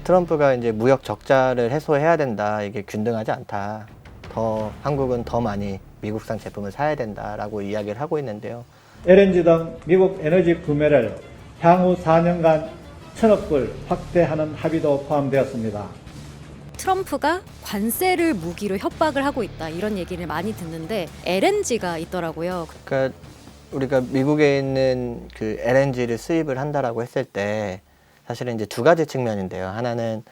트럼프가 이제 무역 적자를 해소해야 된다. 이게 균등하지 않다. 한국은 더 많이 미국산 제품을 사야 된다라고 이야기를 하고 있는데요. LNG 등 미국 에너지 구매를 향후 4년간 1,000억 불 확대하는 합의도 포함되었습니다. 트럼프가 관세를 무기로 협박을 하고 있다 이런 얘기를 많이 듣는데 LNG가 있더라고요. 그러니까 우리가 미국에 있는 그 LNG를 수입을 한다라고 했을 때 사실은 이제 두 가지 측면인데요. 하나는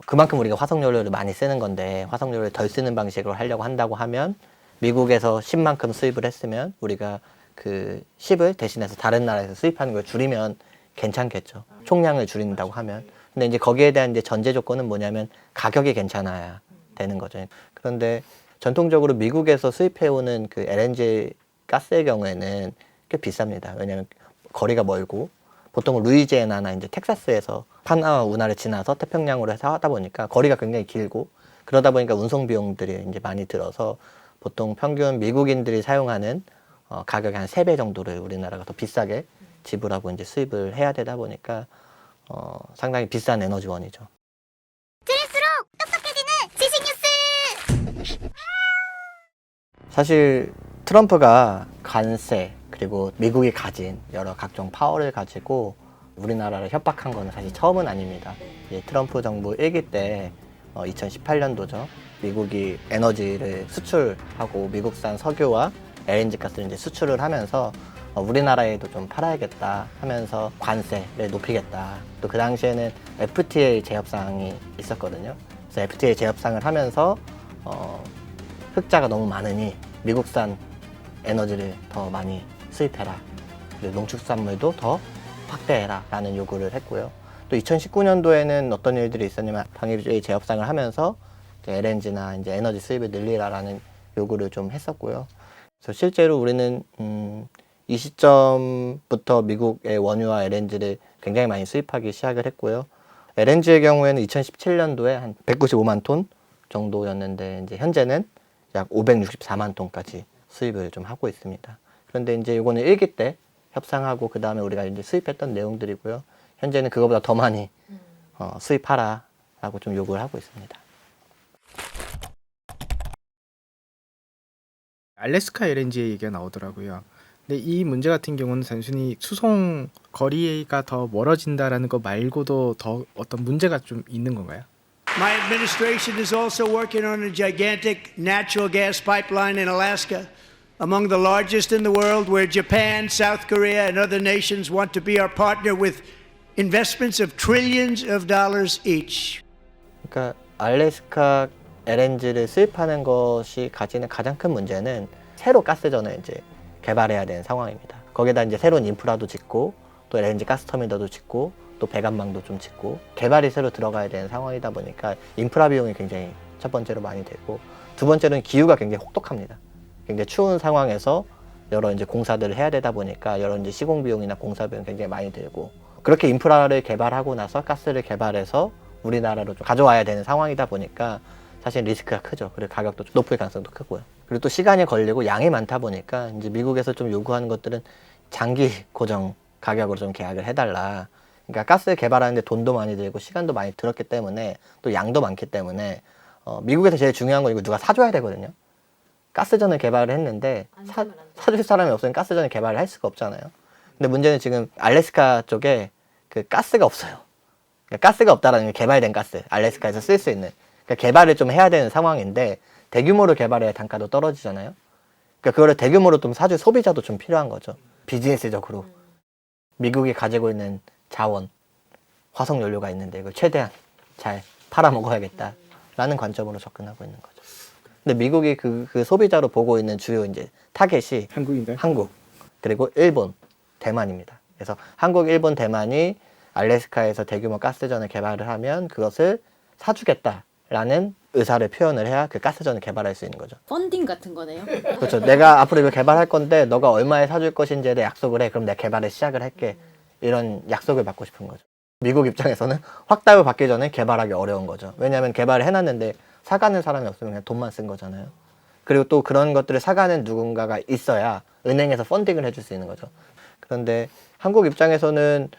그만큼 우리가 화석연료를 많이 쓰는 건데 화석연료를 덜 쓰는 방식으로 하려고 한다고 하면 미국에서 10만큼 수입을 했으면 우리가 그 10을 대신해서 다른 나라에서 수입하는 걸 줄이면 괜찮겠죠. 총량을 줄인다고 하면. 근데 이제 거기에 대한 이제 전제 조건은 뭐냐면 가격이 괜찮아야 되는 거죠. 그런데 전통적으로 미국에서 수입해오는 그 LNG 가스의 경우에는 꽤 비쌉니다. 왜냐하면 거리가 멀고 보통 루이지애나나 이제 텍사스에서 파나마 운하를 지나서 태평양으로 해서 하다 보니까 거리가 굉장히 길고 그러다 보니까 운송 비용들이 이제 많이 들어서 보통 평균 미국인들이 사용하는 가격의 한 3배 정도를 우리나라가 더 비싸게 지불하고 이제 수입을 해야 되다 보니까 상당히 비싼 에너지원이죠. 들을수록 똑똑해지는 지식 뉴스! 사실 트럼프가 관세 그리고 미국이 가진 여러 각종 파워를 가지고 우리나라를 협박한 거는 사실 처음은 아닙니다. 트럼프 정부 1기 때 2018년도죠. 미국이 에너지를 수출하고 미국산 석유와 LNG 가스를 이제 수출을 하면서 우리나라에도 좀 팔아야겠다 하면서 관세를 높이겠다. 또 그 당시에는 FTA 재협상이 있었거든요. 그래서 FTA 재협상을 하면서 흑자가 너무 많으니 미국산 에너지를 더 많이 수입해라. 그리고 농축산물도 더 확대해라 라는 요구를 했고요. 또 2019년도에는 어떤 일들이 있었냐면 방위비 재협상을 하면서 LNG나 이제 에너지 수입을 늘리라라는 요구를 좀 했었고요. 그래서 실제로 우리는 이 시점부터 미국의 원유와 LNG를 굉장히 많이 수입하기 시작을 했고요. LNG의 경우에는 2017년도에 한 195만 톤 정도였는데 이제 현재는 약 564만 톤까지 수입을 좀 하고 있습니다. 그런데 이제 이거는 1기 때 협상하고 그 다음에 우리가 이제 수입했던 내용들이고요. 현재는 그거보다 더 많이 수입하라라고 좀 요구를 하고 있습니다. 알래스카 LNG의 얘기가 나오더라고요. 근데 이 문제 같은 경우는 단순히 수송 거리가 더 멀어진다라는 거 말고도 더 어떤 문제가 좀 있는 건가요? My administration is also working on a gigantic natural gas pipeline in Alaska, among the largest in the world, where Japan, South Korea, and other nations want to be our partner with investments of trillions of dollars each. 그러니까 알래스카 LNG를 수입하는 것이 가지는 가장 큰 문제는 새로 가스전을 이제 개발해야 되는 상황입니다. 거기다 이제 새로운 인프라도 짓고 또 LNG 가스 터미널도 짓고 또 배관망도 좀 짓고 개발이 새로 들어가야 되는 상황이다 보니까 인프라 비용이 굉장히 첫 번째로 많이 되고 두 번째로는 기후가 굉장히 혹독합니다. 굉장히 추운 상황에서 여러 이제 공사들을 해야 되다 보니까 여러 이제 시공 비용이나 공사 비용 굉장히 많이 들고 그렇게 인프라를 개발하고 나서 가스를 개발해서 우리나라로 좀 가져와야 되는 상황이다 보니까 사실 리스크가 크죠. 그리고 가격도 좀 높을 가능성도 크고요. 그리고 또 시간이 걸리고 양이 많다 보니까 이제 미국에서 좀 요구하는 것들은 장기 고정 가격으로 좀 계약을 해달라. 그러니까 가스 개발하는데 돈도 많이 들고 시간도 많이 들었기 때문에 또 양도 많기 때문에 미국에서 제일 중요한 건 이거 누가 사줘야 되거든요. 가스전을 개발을 했는데 사줄 사람이 없으면 가스전을 개발을 할 수가 없잖아요. 근데 문제는 지금 알래스카 쪽에 그 가스가 없어요. 그러니까 가스가 없다라는 게 개발된 가스, 알래스카에서 쓸 수 있는. 그러니까 개발을 좀 해야 되는 상황인데 대규모로 개발해야 단가도 떨어지잖아요. 그러니까 그거를 대규모로 좀 사줄 소비자도 좀 필요한 거죠. 비즈니스적으로. 미국이 가지고 있는 자원, 화석 연료가 있는데 이걸 최대한 잘 팔아먹어야겠다라는 관점으로 접근하고 있는 거죠. 근데 미국이 그 소비자로 보고 있는 주요 이제 타겟이 한국인가요? 한국, 그리고 일본, 대만입니다. 그래서 한국, 일본, 대만이 알래스카에서 대규모 가스전을 개발을 하면 그것을 사주겠다라는 의사를 표현을 해야 그 가스전을 개발할 수 있는 거죠. 펀딩 같은 거네요. 그렇죠. 내가 앞으로 이거 개발할 건데 너가 얼마에 사줄 것인지에 대해 약속을 해. 그럼 내가 개발을 시작을 할게. 이런 약속을 받고 싶은 거죠. 미국 입장에서는 확답을 받기 전에 개발하기 어려운 거죠. 왜냐하면 개발을 해놨는데 사가는 사람이 없으면 그냥 돈만 쓴 거잖아요. 그리고 또 그런 것들을 사가는 누군가가 있어야 은행에서 펀딩을 해줄 수 있는 거죠. 그런데 한국 입장에서는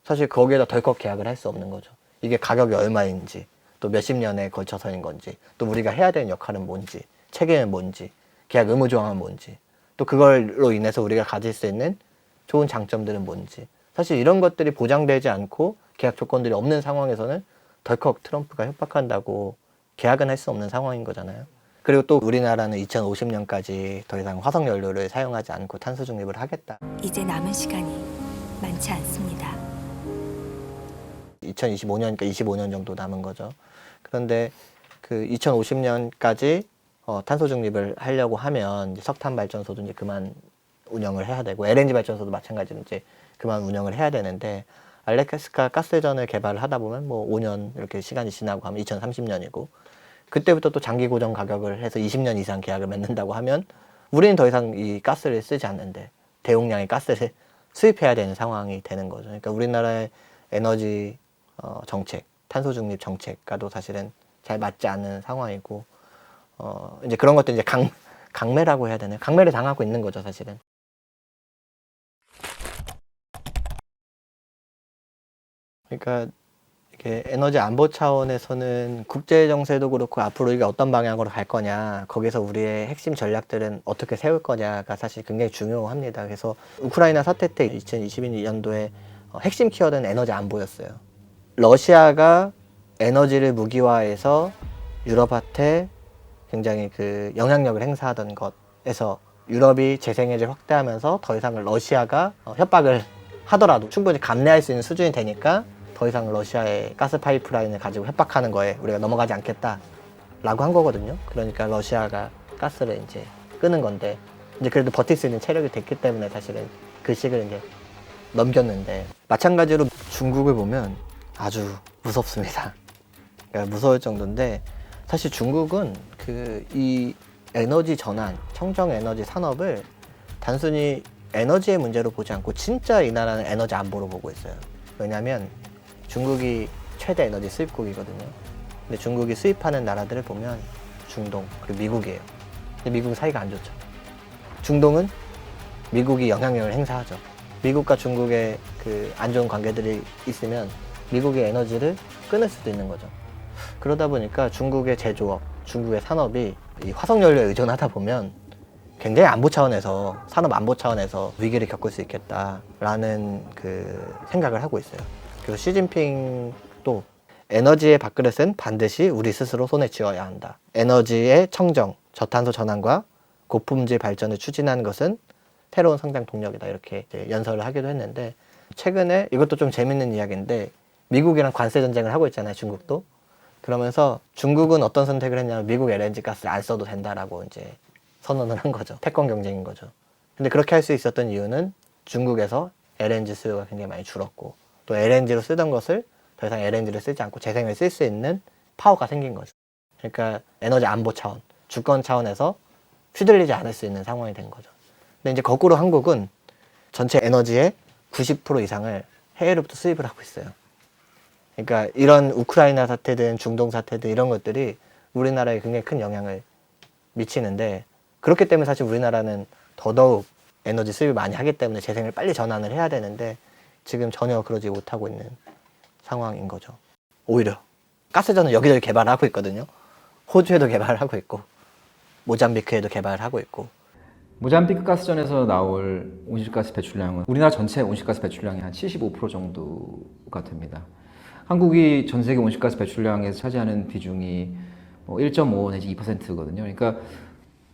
사실 거기에다 덜컥 계약을 할 수 없는 거죠. 이게 가격이 얼마인지, 또 몇십 년에 걸쳐서인 건지, 또 우리가 해야 되는 역할은 뭔지, 책임은 뭔지, 계약 의무 조항은 뭔지, 또 그걸로 인해서 우리가 가질 수 있는 좋은 장점들은 뭔지. 사실 이런 것들이 보장되지 않고 계약 조건들이 없는 상황에서는 덜컥 트럼프가 협박한다고 계약은 할 수 없는 상황인 거잖아요. 그리고 또 우리나라는 2050년까지 더 이상 화석 연료를 사용하지 않고 탄소 중립을 하겠다. 이제 남은 시간이 많지 않습니다. 2025년이니까 25년 정도 남은 거죠. 그런데 그 2050년까지 탄소 중립을 하려고 하면 이제 석탄 발전소도 이제 그만 운영을 해야 되고 LNG 발전소도 마찬가지로 이제 그만 운영을 해야 되는데 알래스카 가스전을 개발을 하다 보면 뭐 5년 이렇게 시간이 지나고 하면 2030년이고 그때부터 또 장기 고정 가격을 해서 20년 이상 계약을 맺는다고 하면 우리는 더 이상 이 가스를 쓰지 않는데 대용량의 가스를 수입해야 되는 상황이 되는 거죠. 그러니까 우리나라의 에너지 정책, 탄소 중립 정책과도 사실은 잘 맞지 않는 상황이고 이제 그런 것도 이제 강매라고 해야 되나요? 강매를 당하고 있는 거죠, 사실은. 그러니까 이게 에너지 안보 차원에서는 국제 정세도 그렇고 앞으로 이게 어떤 방향으로 갈 거냐, 거기서 우리의 핵심 전략들은 어떻게 세울 거냐가 사실 굉장히 중요합니다. 그래서 우크라이나 사태 때 2022년도에 핵심 키워드는 에너지 안보였어요. 러시아가 에너지를 무기화해서 유럽한테 굉장히 그 영향력을 행사하던 것에서 유럽이 재생에너지를 확대하면서 더 이상 러시아가 협박을 하더라도 충분히 감내할 수 있는 수준이 되니까 더 이상 러시아의 가스 파이프라인을 가지고 협박하는 거에 우리가 넘어가지 않겠다 라고 한 거거든요. 그러니까 러시아가 가스를 이제 끄는 건데 이제 그래도 버틸 수 있는 체력이 됐기 때문에 사실은 그 시기를 이제 넘겼는데 마찬가지로 중국을 보면 아주 무섭습니다. 그러니까 무서울 정도인데 사실 중국은 이 에너지 전환, 청정 에너지 산업을 단순히 에너지의 문제로 보지 않고 진짜 이 나라는 에너지 안보로 보고 있어요. 왜냐하면 중국이 최대 에너지 수입국이거든요. 근데 중국이 수입하는 나라들을 보면 중동 그리고 미국이에요. 근데 미국 사이가 안 좋죠. 중동은 미국이 영향력을 행사하죠. 미국과 중국의 그 안 좋은 관계들이 있으면 미국의 에너지를 끊을 수도 있는 거죠. 그러다 보니까 중국의 제조업, 중국의 산업이 이 화석연료에 의존하다 보면 굉장히 안보 차원에서, 산업 안보 차원에서 위기를 겪을 수 있겠다라는 그 생각을 하고 있어요. 그래서 시진핑도 에너지의 밥그릇은 반드시 우리 스스로 손에 쥐어야 한다. 에너지의 청정, 저탄소 전환과 고품질 발전을 추진하는 것은 새로운 성장 동력이다. 이렇게 이제 연설을 하기도 했는데 최근에 이것도 좀 재밌는 이야기인데 미국이랑 관세 전쟁을 하고 있잖아요. 중국도. 그러면서 중국은 어떤 선택을 했냐면 미국 LNG 가스를 안 써도 된다라고 이제 선언을 한 거죠. 패권 경쟁인 거죠. 근데 그렇게 할 수 있었던 이유는 중국에서 LNG 수요가 굉장히 많이 줄었고 또 LNG로 쓰던 것을 더 이상 LNG를 쓰지 않고 재생을 쓸 수 있는 파워가 생긴 거죠. 그러니까 에너지 안보 차원, 주권 차원에서 휘둘리지 않을 수 있는 상황이 된 거죠. 근데 이제 거꾸로 한국은 전체 에너지의 90% 이상을 해외로부터 수입을 하고 있어요. 그러니까 이런 우크라이나 사태든 중동 사태든 이런 것들이 우리나라에 굉장히 큰 영향을 미치는데 그렇기 때문에 사실 우리나라는 더더욱 에너지 수입을 많이 하기 때문에 재생을 빨리 전환을 해야 되는데 지금 전혀 그러지 못하고 있는 상황인 거죠. 오히려 가스전은 여기저기 개발을 하고 있거든요. 호주에도 개발을 하고 있고 모잠비크에도 개발을 하고 있고 모잠비크 가스전에서 나올 온실가스 배출량은 우리나라 전체 온실가스 배출량의 한 75% 정도가 됩니다. 한국이 전 세계 온실가스 배출량에서 차지하는 비중이 1.5 내지 2%거든요. 그러니까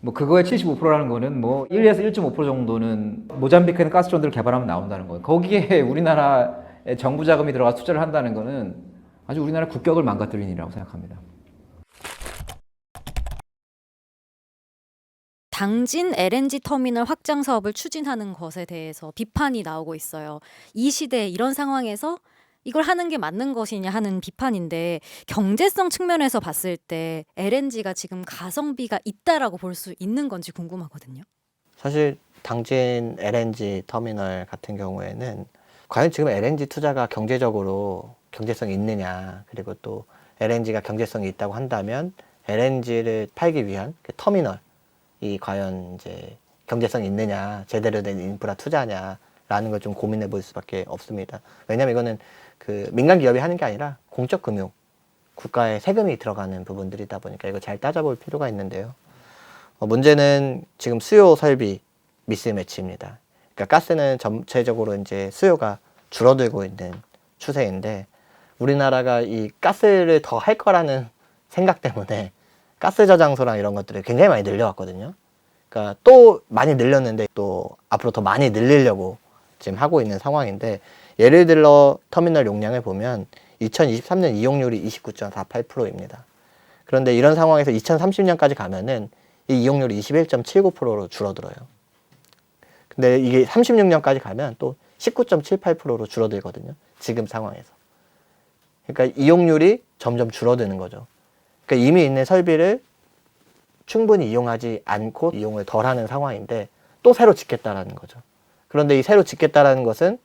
뭐 그거의 75%라는 거는 뭐 1에서 1.5% 정도는 모잠비크에는 가스전들을 개발하면 나온다는 거예요. 거기에 우리나라의 정부 자금이 들어가서 투자를 한다는 거는 아주 우리나라 국격을 망가뜨리는 일이라고 생각합니다. 당진 LNG 터미널 확장 사업을 추진하는 것에 대해서 비판이 나오고 있어요. 이 시대에 이런 상황에서 이걸 하는 게 맞는 것이냐 하는 비판인데 경제성 측면에서 봤을 때 LNG가 지금 가성비가 있다라고 볼 수 있는 건지 궁금하거든요. 사실 당진 LNG 터미널 같은 경우에는 과연 지금 LNG 투자가 경제적으로 경제성이 있느냐, 그리고 또 LNG가 경제성이 있다고 한다면 LNG를 팔기 위한 그 터미널이 과연 이제 경제성이 있느냐, 제대로 된 인프라 투자냐라는 걸 좀 고민해 볼 수밖에 없습니다. 왜냐하면 이거는 그 민간 기업이 하는 게 아니라 공적 금융, 국가의 세금이 들어가는 부분들이다 보니까 이거 잘 따져볼 필요가 있는데요. 문제는 지금 수요 설비 미스매치입니다. 그러니까 가스는 전체적으로 이제 수요가 줄어들고 있는 추세인데 우리나라가 이 가스를 더 할 거라는 생각 때문에 가스 저장소랑 이런 것들을 굉장히 많이 늘려왔거든요. 그러니까 또 많이 늘렸는데 또 앞으로 더 많이 늘리려고 지금 하고 있는 상황인데 예를 들어 터미널 용량을 보면 2023년 이용률이 29.48%입니다. 그런데 이런 상황에서 2030년까지 가면은 이 이용률이 21.79%로 줄어들어요. 근데 이게 36년까지 가면 또 19.78%로 줄어들거든요. 지금 상황에서. 그러니까 이용률이 점점 줄어드는 거죠. 그러니까 이미 있는 설비를 충분히 이용하지 않고 이용을 덜 하는 상황인데 또 새로 짓겠다라는 거죠. 그런데 이 새로 짓겠다라는 것은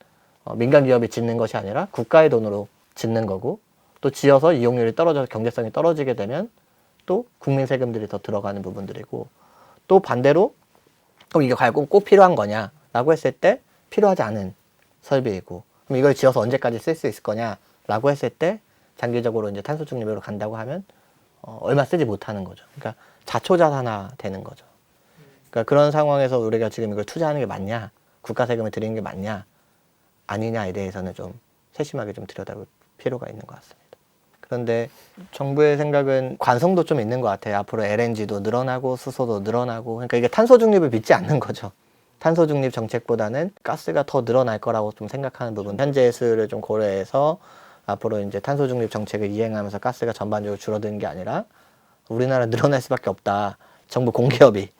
민간 기업이 짓는 것이 아니라 국가의 돈으로 짓는 거고 또 지어서 이용률이 떨어져서 경제성이 떨어지게 되면 또 국민 세금들이 더 들어가는 부분들이고 또 반대로 그럼 이게 과연 꼭 필요한 거냐라고 했을 때 필요하지 않은 설비이고 그럼 이걸 지어서 언제까지 쓸 수 있을 거냐라고 했을 때 장기적으로 이제 탄소 중립으로 간다고 하면 얼마 쓰지 못하는 거죠. 그러니까 자초자산화 되는 거죠. 그러니까 그런 상황에서 우리가 지금 이걸 투자하는 게 맞냐, 국가 세금을 들이는 게 맞냐, 아니냐에 대해서는 좀 세심하게 좀 들여다볼 필요가 있는 것 같습니다. 그런데 정부의 생각은 관성도 좀 있는 것 같아요. 앞으로 LNG도 늘어나고 수소도 늘어나고 그러니까 이게 탄소 중립을 믿지 않는 거죠. 탄소 중립 정책보다는 가스가 더 늘어날 거라고 좀 생각하는 부분, 현재의 수요를 좀 고려해서 앞으로 이제 탄소 중립 정책을 이행하면서 가스가 전반적으로 줄어드는 게 아니라 우리나라 늘어날 수밖에 없다. 정부 공기업이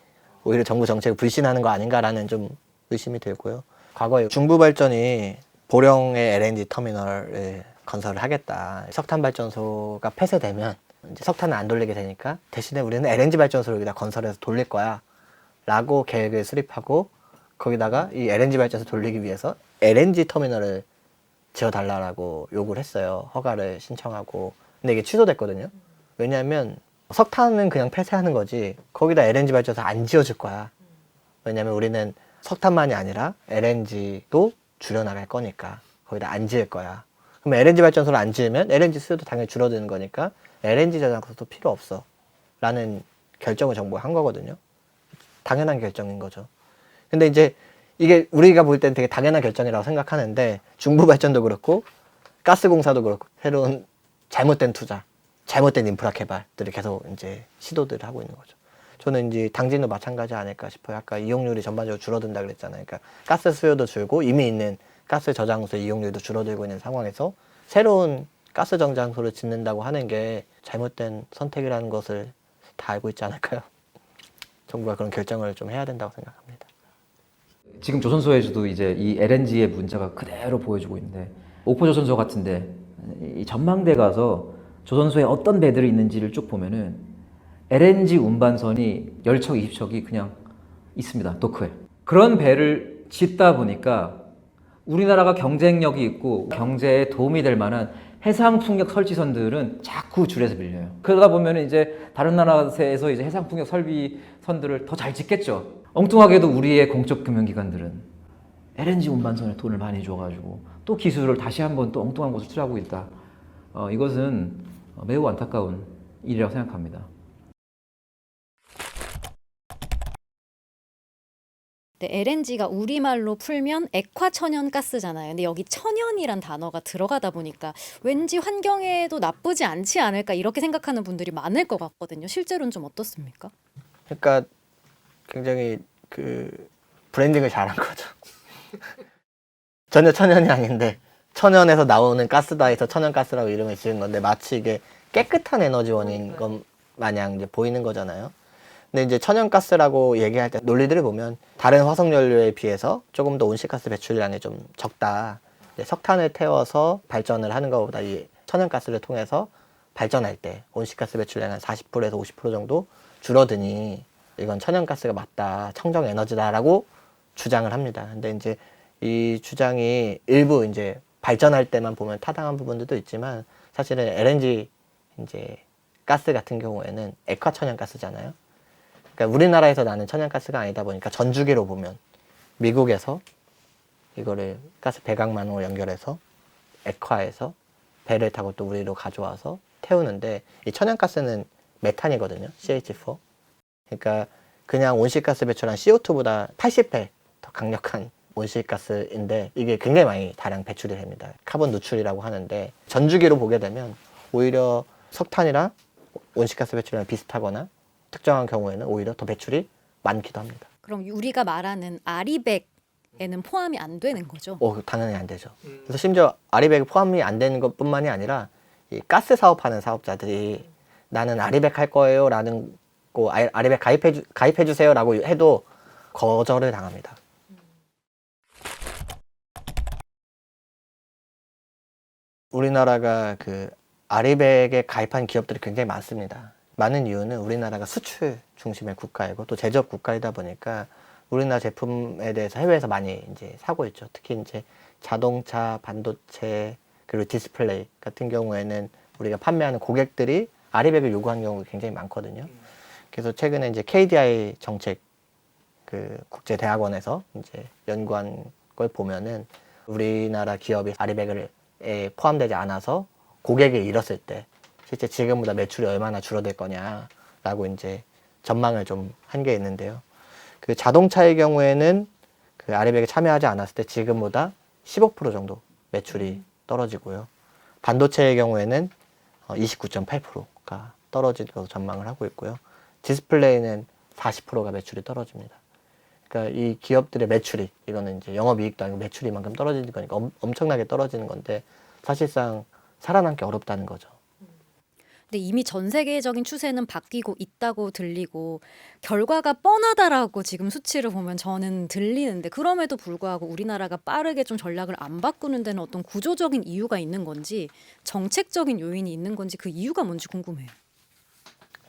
오히려 정부 정책을 불신하는 거 아닌가라는 좀 의심이 들고요. 과거에 중부발전이 보령의 LNG 터미널을 건설을 하겠다. 석탄 발전소가 폐쇄되면 이제 석탄을 안 돌리게 되니까 대신에 우리는 LNG 발전소를 여기다 건설해서 돌릴 거야 라고 계획을 수립하고 거기다가 이 LNG 발전소 돌리기 위해서 LNG 터미널을 지어달라고 요구를 했어요. 허가를 신청하고. 근데 이게 취소됐거든요. 왜냐하면 석탄은 그냥 폐쇄하는 거지 거기다 LNG 발전소 안 지어줄 거야. 왜냐하면 우리는 석탄만이 아니라 LNG도 줄여나갈 거니까 거기다 안 지을 거야. 그럼 LNG 발전소를 안 지으면 LNG 수요도 당연히 줄어드는 거니까 LNG 저장소도 필요 없어 라는 결정을 정부가 한 거거든요. 당연한 결정인 거죠. 근데 이제 이게 우리가 볼 땐 되게 당연한 결정이라고 생각하는데 중부발전도 그렇고 가스공사도 그렇고 새로운 잘못된 투자, 잘못된 인프라 개발들이 계속 이제 시도들을 하고 있는 거죠. 저는 이제 당진도 마찬가지 아닐까 싶어요. 아까 이용률이 전반적으로 줄어든다 그랬잖아요. 그러니까 가스 수요도 줄고 이미 있는 가스 저장소의 이용률도 줄어들고 있는 상황에서 새로운 가스 저장소를 짓는다고 하는 게 잘못된 선택이라는 것을 다 알고 있지 않을까요? 정부가 그런 결정을 좀 해야 된다고 생각합니다. 지금 조선소에서도 이제 이 LNG의 문제가 그대로 보여주고 있는데 옥포조선소 같은데 이 전망대 가서 조선소에 어떤 배들이 있는지를 쭉 보면은 LNG 운반선이 10척, 20척이 그냥 있습니다. 도크에. 그런 배를 짓다 보니까 우리나라가 경쟁력이 있고 경제에 도움이 될 만한 해상풍력 설치선들은 자꾸 줄에서 밀려요. 그러다 보면 이제 다른 나라에서 이제 해상풍력 설비선들을 더 잘 짓겠죠. 엉뚱하게도 우리의 공적 금융기관들은 LNG 운반선에 돈을 많이 줘가지고 또 기술을 다시 한번 또 엉뚱한 곳을 투자하고 있다. 이것은 매우 안타까운 일이라고 생각합니다. 네, LNG가 우리말로 풀면 액화천연가스잖아요. 근데 여기 천연이란 단어가 들어가다 보니까 왠지 환경에도 나쁘지 않지 않을까 이렇게 생각하는 분들이 많을 것 같거든요. 실제로는 좀 어떻습니까? 그러니까 굉장히 그 브랜딩을 잘한 거죠. 전혀 천연이 아닌데 천연에서 나오는 가스다 해서 천연가스라고 이름을 지은 건데 마치 이게 깨끗한 에너지원인 것 마냥 이제 보이는 거잖아요. 근데 이제 천연가스라고 얘기할 때 논리들을 보면 다른 화석연료에 비해서 조금 더 온실가스 배출량이 좀 적다. 이제 석탄을 태워서 발전을 하는 것보다 이 천연가스를 통해서 발전할 때 온실가스 배출량이 한 40%에서 50% 정도 줄어드니 이건 천연가스가 맞다, 청정에너지다라고 주장을 합니다. 근데 이제 이 주장이 일부 이제 발전할 때만 보면 타당한 부분들도 있지만 사실은 LNG 이제 가스 같은 경우에는 액화천연가스잖아요. 그러니까 우리나라에서 나는 천연가스가 아니다 보니까 전 주기로 보면 미국에서 이거를 가스 배관망으로 연결해서 액화해서 배를 타고 또 우리로 가져와서 태우는데 이 천연가스는 메탄이거든요. CH4. 그러니까 그냥 온실가스 배출한 CO2보다 80배 더 강력한 온실가스인데 이게 굉장히 많이 다량 배출이 됩니다. 카본 누출이라고 하는데 전주기로 보게 되면 오히려 석탄이랑 온실가스 배출이랑 비슷하거나 특정한 경우에는 오히려 더 배출이 많기도 합니다. 그럼 우리가 말하는 아리백에는 포함이 안 되는 거죠? 당연히 안 되죠. 그래서 심지어 아리백이 포함이 안 되는 것뿐만이 아니라 이 가스 사업하는 사업자들이 나는 아리백 할 거예요 라는 거 아리백 가입해 주세요 라고 해도 거절을 당합니다. 우리나라가 그 아리백에 가입한 기업들이 굉장히 많습니다. 많은 이유는 우리나라가 수출 중심의 국가이고 또 제조업 국가이다 보니까 우리나라 제품에 대해서 해외에서 많이 이제 사고 있죠. 특히 이제 자동차, 반도체, 그리고 디스플레이 같은 경우에는 우리가 판매하는 고객들이 아리백을 요구하는 경우가 굉장히 많거든요. 그래서 최근에 이제 KDI 정책 그 국제대학원에서 이제 연구한 걸 보면은 우리나라 기업이 아리백에 포함되지 않아서 고객을 잃었을 때 실제 지금보다 매출이 얼마나 줄어들 거냐라고 이제 전망을 좀 한 게 있는데요. 그 자동차의 경우에는 그 아리백에 참여하지 않았을 때 지금보다 15% 정도 매출이 떨어지고요. 반도체의 경우에는 29.8%가 떨어지도록 전망을 하고 있고요. 디스플레이는 40%가 매출이 떨어집니다. 그러니까 이 기업들의 매출이, 이거는 이제 영업이익도 아니고 매출이 만큼 떨어지는 거니까 엄청나게 떨어지는 건데 사실상 살아남기 어렵다는 거죠. 근데 이미 전 세계적인 추세는 바뀌고 있다고 들리고 결과가 뻔하다라고 지금 수치를 보면 저는 들리는데 그럼에도 불구하고 우리나라가 빠르게 좀 전략을 안 바꾸는 데는 어떤 구조적인 이유가 있는 건지 정책적인 요인이 있는 건지 그 이유가 뭔지 궁금해요.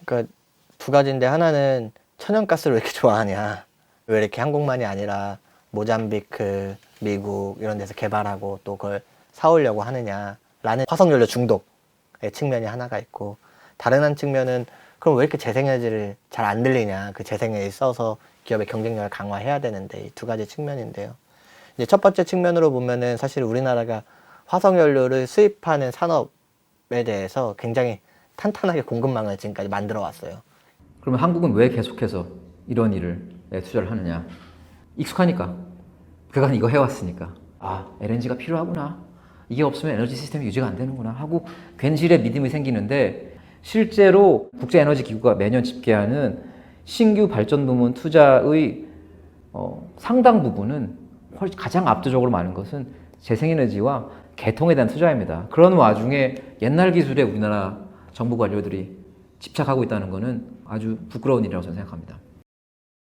그러니까 두 가지인데 하나는 천연가스를 왜 이렇게 좋아하냐. 왜 이렇게 한국만이 아니라 모잠비크, 미국 이런 데서 개발하고 또 그걸 사오려고 하느냐라는 화석연료 중독의 측면이 하나가 있고 다른 한 측면은 그럼 왜 이렇게 재생에너지를 잘 안 들리냐. 그 재생에너지 써서 기업의 경쟁력을 강화해야 되는데 이 두 가지 측면인데요. 이제 첫 번째 측면으로 보면은 사실 우리나라가 화석연료를 수입하는 산업에 대해서 굉장히 탄탄하게 공급망을 지금까지 만들어 왔어요. 그러면 한국은 왜 계속해서 이런 일을 투자를 하느냐? 익숙하니까. 그간 이거 해왔으니까. 아, LNG가 필요하구나. 이게 없으면 에너지 시스템이 유지가 안 되는구나 하고 괜시레 믿음이 생기는데 실제로 국제에너지기구가 매년 집계하는 신규 발전 부문 투자의 상당 부분은 가장 압도적으로 많은 것은 재생에너지와 개통에 대한 투자입니다. 그런 와중에 옛날 기술에 우리나라 정부 관료들이 집착하고 있다는 것은 아주 부끄러운 일이라고 저는 생각합니다.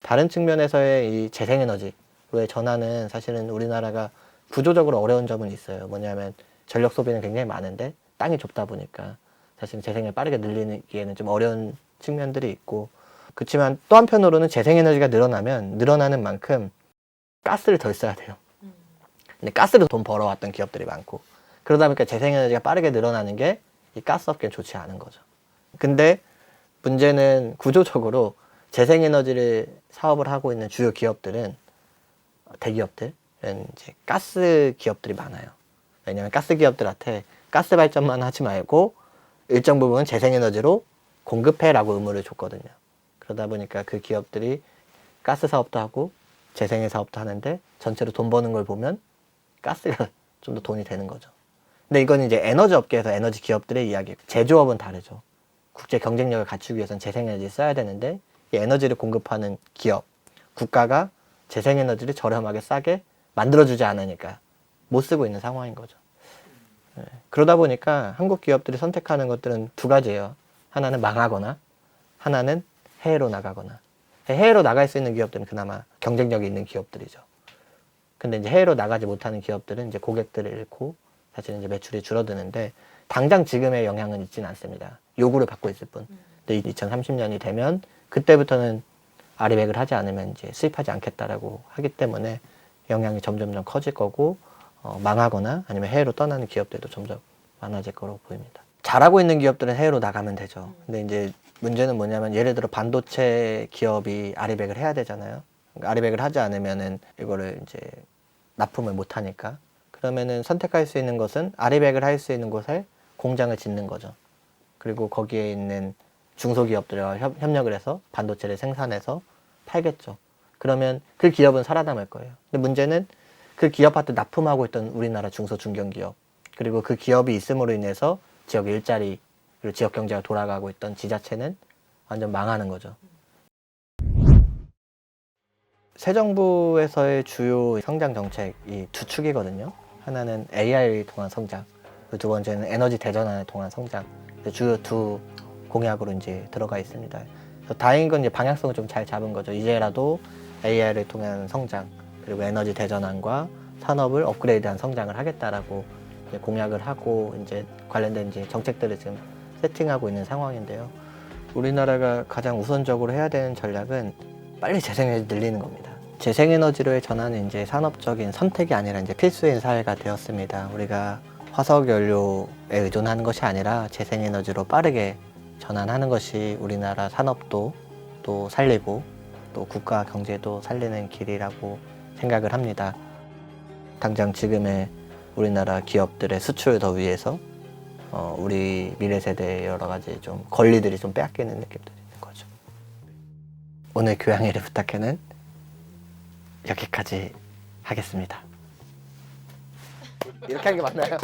다른 측면에서의 이 재생에너지로의 전환은 사실은 우리나라가 구조적으로 어려운 점은 있어요. 뭐냐면 전력 소비는 굉장히 많은데 땅이 좁다 보니까 사실 재생을 빠르게 늘리기에는 좀 어려운 측면들이 있고 그렇지만 또 한편으로는 재생에너지가 늘어나면 늘어나는 만큼 가스를 덜 써야 돼요. 근데 가스로 돈 벌어왔던 기업들이 많고 그러다 보니까 재생에너지가 빠르게 늘어나는 게 이 가스업계는 좋지 않은 거죠. 근데 문제는 구조적으로 재생에너지를 사업을 하고 있는 주요 기업들은 대기업들은 이제 가스 기업들이 많아요. 왜냐하면 가스 기업들한테 가스 발전만 하지 말고 일정 부분 재생에너지로 공급해라고 의무를 줬거든요. 그러다 보니까 그 기업들이 가스 사업도 하고 재생의 사업도 하는데 전체로 돈 버는 걸 보면 가스가 좀 더 돈이 되는 거죠. 근데 이건 이제 에너지 업계에서 에너지 기업들의 이야기고 제조업은 다르죠. 국제 경쟁력을 갖추기 위해서는 재생에너지를 써야 되는데 이 에너지를 공급하는 기업, 국가가 재생에너지를 저렴하게 싸게 만들어주지 않으니까 못 쓰고 있는 상황인 거죠. 네. 그러다 보니까 한국 기업들이 선택하는 것들은 두 가지예요. 하나는 망하거나 하나는 해외로 나가거나. 해외로 나갈 수 있는 기업들은 그나마 경쟁력이 있는 기업들이죠. 근데 이제 해외로 나가지 못하는 기업들은 이제 고객들을 잃고 사실은 이제 매출이 줄어드는데 당장 지금의 영향은 있지는 않습니다. 요구를 받고 있을 뿐. 근데 2030년이 되면 그때부터는 아리백을 하지 않으면 이제 수입하지 않겠다라고 하기 때문에 영향이 점점점 커질 거고 망하거나 아니면 해외로 떠나는 기업들도 점점 많아질 거라고 보입니다. 잘하고 있는 기업들은 해외로 나가면 되죠. 근데 이제 문제는 뭐냐면 예를 들어 반도체 기업이 아리백을 해야 되잖아요. 아리백을 하지 않으면은 이거를 이제 납품을 못 하니까 그러면은 선택할 수 있는 것은 아리백을 할 수 있는 곳에 공장을 짓는 거죠. 그리고 거기에 있는 중소기업들과 협력을 해서 반도체를 생산해서 팔겠죠. 그러면 그 기업은 살아남을 거예요. 근데 문제는 그 기업한테 납품하고 있던 우리나라 중소 중견기업, 그리고 그 기업이 있음으로 인해서 지역 일자리 그리고 지역 경제가 돌아가고 있던 지자체는 완전 망하는 거죠. 새 정부에서의 주요 성장 정책이 두 축이거든요. 하나는 AI를 통한 성장, 그리고 두 번째는 에너지 대전환을 통한 성장. 주요 두 공약으로 이제 들어가 있습니다. 그래서 다행인 건 이제 방향성을 좀 잘 잡은 거죠. 이제라도 AI를 통한 성장, 그리고 에너지 대전환과 산업을 업그레이드한 성장을 하겠다라고 이제 공약을 하고 이제 관련된 이제 정책들을 지금 세팅하고 있는 상황인데요. 우리나라가 가장 우선적으로 해야 되는 전략은 빨리 재생에너지 늘리는 겁니다. 재생에너지로의 전환은 이제 산업적인 선택이 아니라 이제 필수인 사회가 되었습니다. 우리가 화석 연료에 의존하는 것이 아니라 재생에너지로 빠르게 전환하는 것이 우리나라 산업도 또 살리고 또 국가 경제도 살리는 길이라고 생각을 합니다. 당장 지금의 우리나라 기업들의 수출을 더 위해서 우리 미래 세대의 여러 가지 좀 권리들이 좀 빼앗기는 느낌도 있는 거죠. 오늘 교양일을 부탁해는 여기까지 하겠습니다. 이렇게 하는 게 맞나요?